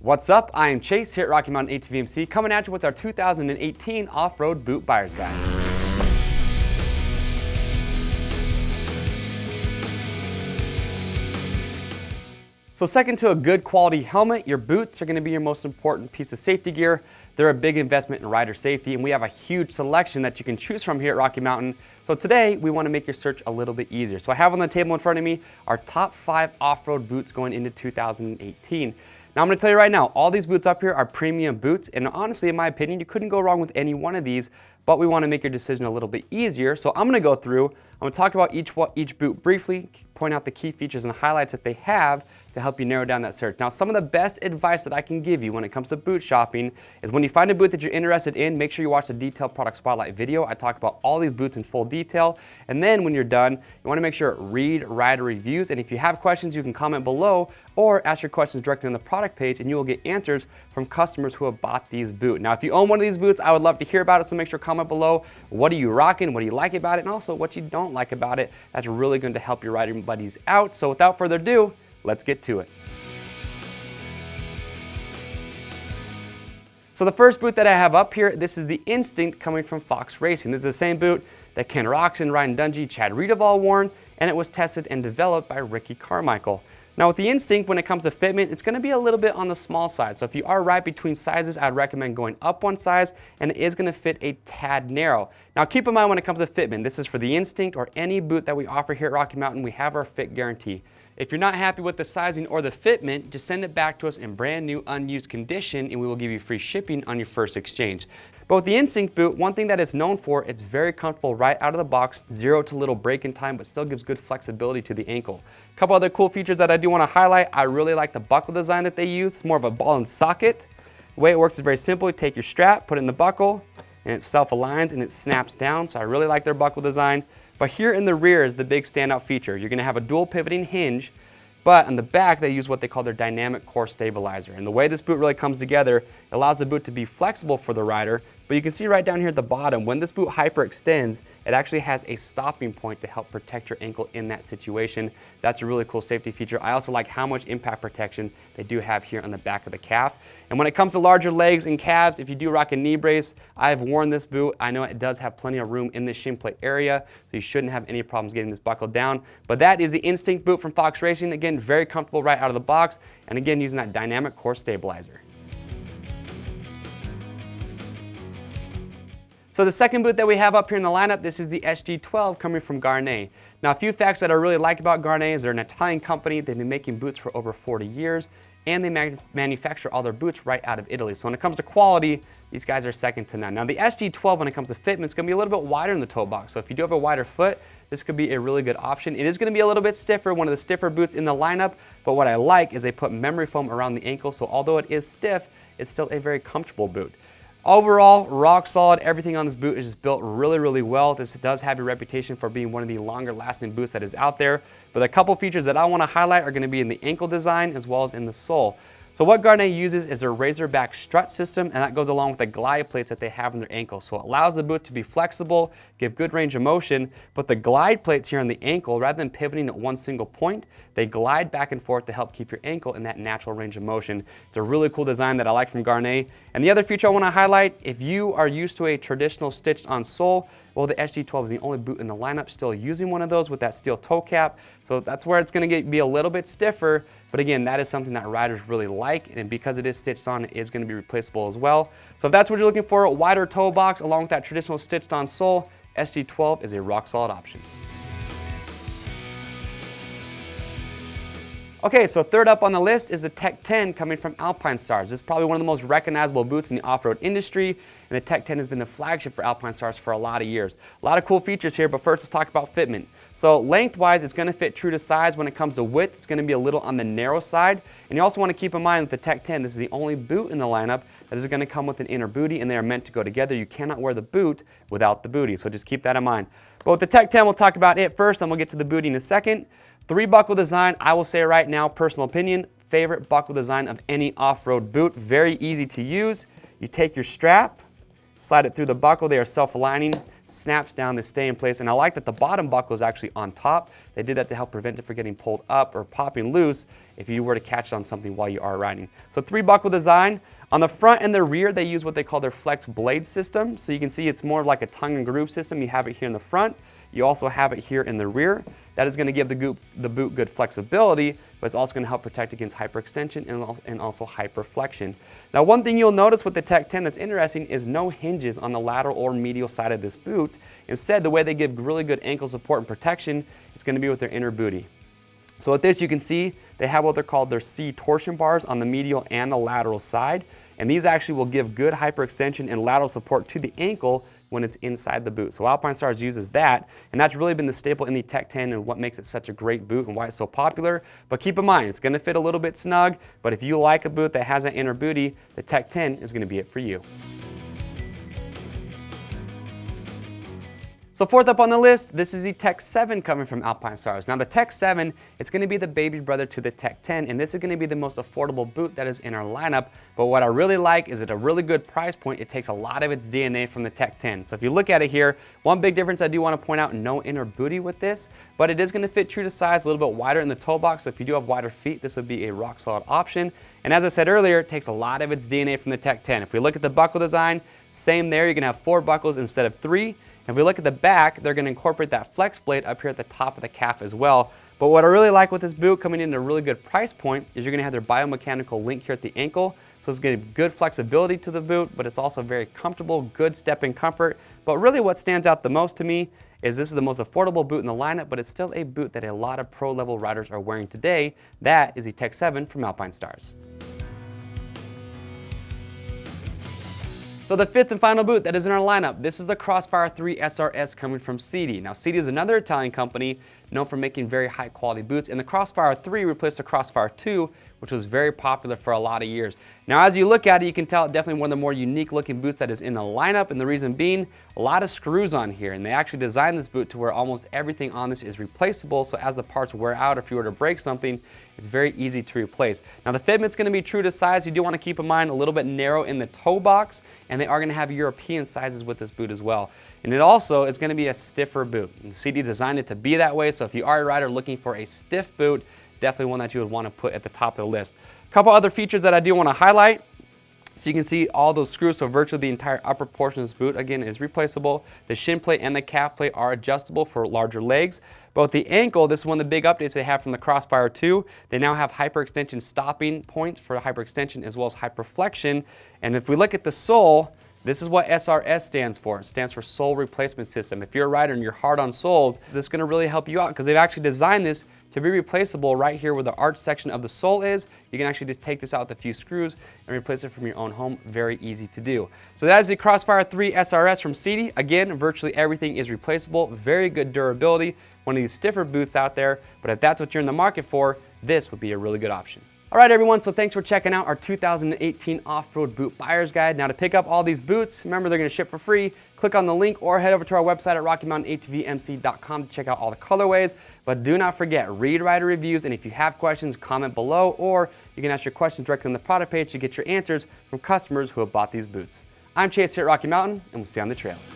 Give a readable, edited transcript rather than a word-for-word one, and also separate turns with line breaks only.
What's up? I am Chase here at Rocky Mountain ATVMC, coming at you with our 2018 Off-Road Boot Buyer's Guide. So second to a good quality helmet, your boots are going to be your most important piece of safety gear. They're a big investment in rider safety, and we have a huge selection that you can choose from here at Rocky Mountain. So today, we want to make your search a little bit easier. So I have on the table in front of me our top 5 off-road boots going into 2018. Now I'm going to tell you right now, all these boots up here are premium boots, and honestly, in my opinion, you couldn't go wrong with any one of these, but we want to make your decision a little bit easier. So I'm going to go through, I'm going to talk about each boot briefly, point out the key features and highlights that they have to help you narrow down that search. Now, some of the best advice that I can give you when it comes to boot shopping is when you find a boot that you're interested in, make sure you watch the detailed product spotlight video. I talk about all these boots in full detail. And then when you're done, you want to make sure read rider reviews. And if you have questions, you can comment below or ask your questions directly on the product page, and you will get answers from customers who have bought these boots. Now, if you own one of these boots, I would love to hear about it, so make sure to comment below. What are you rocking? What do you like about it? And also what you don't like about it. That's really going to help your riding buddies out. So without further ado, let's get to it. So the first boot that I have up here, this is the Instinct coming from Fox Racing. This is the same boot that Ken Roczen, Ryan Dungey, Chad Reed have all worn, and it was tested and developed by Ricky Carmichael. Now with the Instinct, when it comes to fitment, it's going to be a little bit on the small side. So if you are right between sizes, I'd recommend going up one size, and it is going to fit a tad narrow. Now keep in mind when it comes to fitment, this is for the Instinct or any boot that we offer here at Rocky Mountain, we have our fit guarantee. If you're not happy with the sizing or the fitment, just send it back to us in brand new unused condition, and we will give you free shipping on your first exchange. But with the Instinct boot, one thing that it's known for, it's very comfortable right out of the box, 0 to little break in time, but still gives good flexibility to the ankle. A couple other cool features that I do want to highlight. I really like the buckle design that they use. It's more of a ball and socket. The way it works is very simple. You take your strap, put it in the buckle, and it self-aligns and it snaps down. So I really like their buckle design. But here in the rear is the big standout feature. You're going to have a dual pivoting hinge, but on the back they use what they call their dynamic core stabilizer. And the way this boot really comes together, it allows the boot to be flexible for the rider. But you can see right down here at the bottom, when this boot hyperextends, it actually has a stopping point to help protect your ankle in that situation. That's a really cool safety feature. I also like how much impact protection they do have here on the back of the calf. And when it comes to larger legs and calves, if you do rock a knee brace, I've worn this boot. I know it does have plenty of room in the shin plate area, so you shouldn't have any problems getting this buckled down. But that is the Instinct boot from Fox Racing. Again, very comfortable right out of the box, and again, using that dynamic core stabilizer. So the second boot that we have up here in the lineup, this is the SG12 coming from Gaerne. Now a few facts that I really like about Gaerne is they're an Italian company. They've been making boots for over 40 years, and they manufacture all their boots right out of Italy. So when it comes to quality, these guys are second to none. Now the SG12, when it comes to fitment, it's going to be a little bit wider in the toe box. So if you do have a wider foot, this could be a really good option. It is going to be a little bit stiffer, one of the stiffer boots in the lineup, but what I like is they put memory foam around the ankle, so although it is stiff, it's still a very comfortable boot. Overall, rock solid. Everything on this boot is just built really, really well. This does have a reputation for being one of the longer lasting boots that is out there. But a couple features that I want to highlight are going to be in the ankle design as well as in the sole. So what Gaerne uses is their razorback strut system, and that goes along with the glide plates that they have on their ankle. So it allows the boot to be flexible, give good range of motion, but the glide plates here on the ankle, rather than pivoting at one single point, they glide back and forth to help keep your ankle in that natural range of motion. It's a really cool design that I like from Gaerne. And the other feature I want to highlight, if you are used to a traditional stitched on sole, well, the SG12 is the only boot in the lineup still using one of those with that steel toe cap. So that's where it's going to be a little bit stiffer. But again, that is something that riders really like, and because it is stitched on, it is going to be replaceable as well. So if that's what you're looking for, a wider toe box along with that traditional stitched on sole, SG12 is a rock solid option. Okay, so third up on the list is the Tech 10 coming from Alpinestars. This is probably one of the most recognizable boots in the off-road industry, and the Tech 10 has been the flagship for Alpinestars for a lot of years. A lot of cool features here, but first let's talk about fitment. So lengthwise, it's going to fit true to size. When it comes to width, it's going to be a little on the narrow side. And you also want to keep in mind that the Tech 10, this is the only boot in the lineup that is going to come with an inner booty, and they are meant to go together. You cannot wear the boot without the booty, so just keep that in mind. But with the Tech 10, we'll talk about it first, and we'll get to the booty in a second. 3-buckle design, I will say right now, personal opinion, favorite buckle design of any off-road boot. Very easy to use. You take your strap, slide it through the buckle. They are self-aligning. snaps down, they stay in place. And I like that the bottom buckle is actually on top. They did that to help prevent it from getting pulled up or popping loose if you were to catch it on something while you are riding. So 3-buckle design. On the front and the rear, they use what they call their flex blade system. So you can see it's more like a tongue and groove system. You have it here in the front. You also have it here in the rear. That is going to give the boot good flexibility, but it's also going to help protect against hyperextension and also hyperflexion. Now, one thing you'll notice with the Tech 10 that's interesting is no hinges on the lateral or medial side of this boot. Instead, the way they give really good ankle support and protection is going to be with their inner booty. So with this, you can see they have what they're called their C torsion bars on the medial and the lateral side. And these actually will give good hyperextension and lateral support to the ankle when it's inside the boot. So Alpinestars uses that, and that's really been the staple in the Tech 10 and what makes it such a great boot and why it's so popular. But keep in mind, it's going to fit a little bit snug, but if you like a boot that has that inner booty, the Tech 10 is going to be it for you. So fourth up on the list, this is the Tech 7 coming from Alpinestars. Now the Tech 7, it's going to be the baby brother to the Tech 10, and this is going to be the most affordable boot that is in our lineup. But what I really like is at a really good price point, it takes a lot of its DNA from the Tech 10. So if you look at it here, one big difference I do want to point out, no inner booty with this, but it is going to fit true to size, a little bit wider in the toe box. So if you do have wider feet, this would be a rock solid option. And as I said earlier, it takes a lot of its DNA from the Tech 10. If we look at the buckle design, same there, you're going to have 4 buckles instead of 3. If we look at the back, they're going to incorporate that flex blade up here at the top of the calf as well. But what I really like with this boot coming in at a really good price point is you're going to have their biomechanical link here at the ankle. So it's going to give good flexibility to the boot, but it's also very comfortable, good step-in comfort. But really what stands out the most to me is this is the most affordable boot in the lineup, but it's still a boot that a lot of pro-level riders are wearing today. That is the Tech 7 from Alpinestars. So the fifth and final boot that is in our lineup, this is the Crossfire 3 SRS coming from Sidi. Now Sidi is another Italian company known for making very high quality boots, and the Crossfire 3 replaced the Crossfire 2, which was very popular for a lot of years. Now as you look at it, you can tell it's definitely one of the more unique looking boots that is in the lineup, and the reason being, a lot of screws on here, and they actually designed this boot to where almost everything on this is replaceable, so as the parts wear out, if you were to break something, it's very easy to replace. Now the fitment's going to be true to size. You do want to keep in mind a little bit narrow in the toe box, and they are going to have European sizes with this boot as well. And it also is going to be a stiffer boot. And CD designed it to be that way, so if you are a rider looking for a stiff boot, definitely one that you would want to put at the top of the list. A couple other features that I do want to highlight. So you can see all those screws, so virtually the entire upper portion of this boot, again, is replaceable. The shin plate and the calf plate are adjustable for larger legs. But with the ankle, this is one of the big updates they have from the Crossfire 2. They now have hyperextension stopping points for hyperextension as well as hyperflexion. And if we look at the sole, this is what SRS stands for. It stands for Sole Replacement System. If you're a rider and you're hard on soles, this is going to really help you out because they've actually designed this to be replaceable right here where the arch section of the sole is. You can actually just take this out with a few screws and replace it from your own home. Very easy to do. So that is the Crossfire 3 SRS from Sidi. Again, virtually everything is replaceable. Very good durability. One of these stiffer boots out there, but if that's what you're in the market for, this would be a really good option. All right, everyone, so thanks for checking out our 2018 Off-Road Boot Buyer's Guide. Now to pick up all these boots, remember they're going to ship for free. Click on the link or head over to our website at RockyMountainATVMC.com to check out all the colorways. But do not forget, read rider reviews, and if you have questions, comment below, or you can ask your questions directly on the product page to get your answers from customers who have bought these boots. I'm Chase here at Rocky Mountain, and we'll see you on the trails.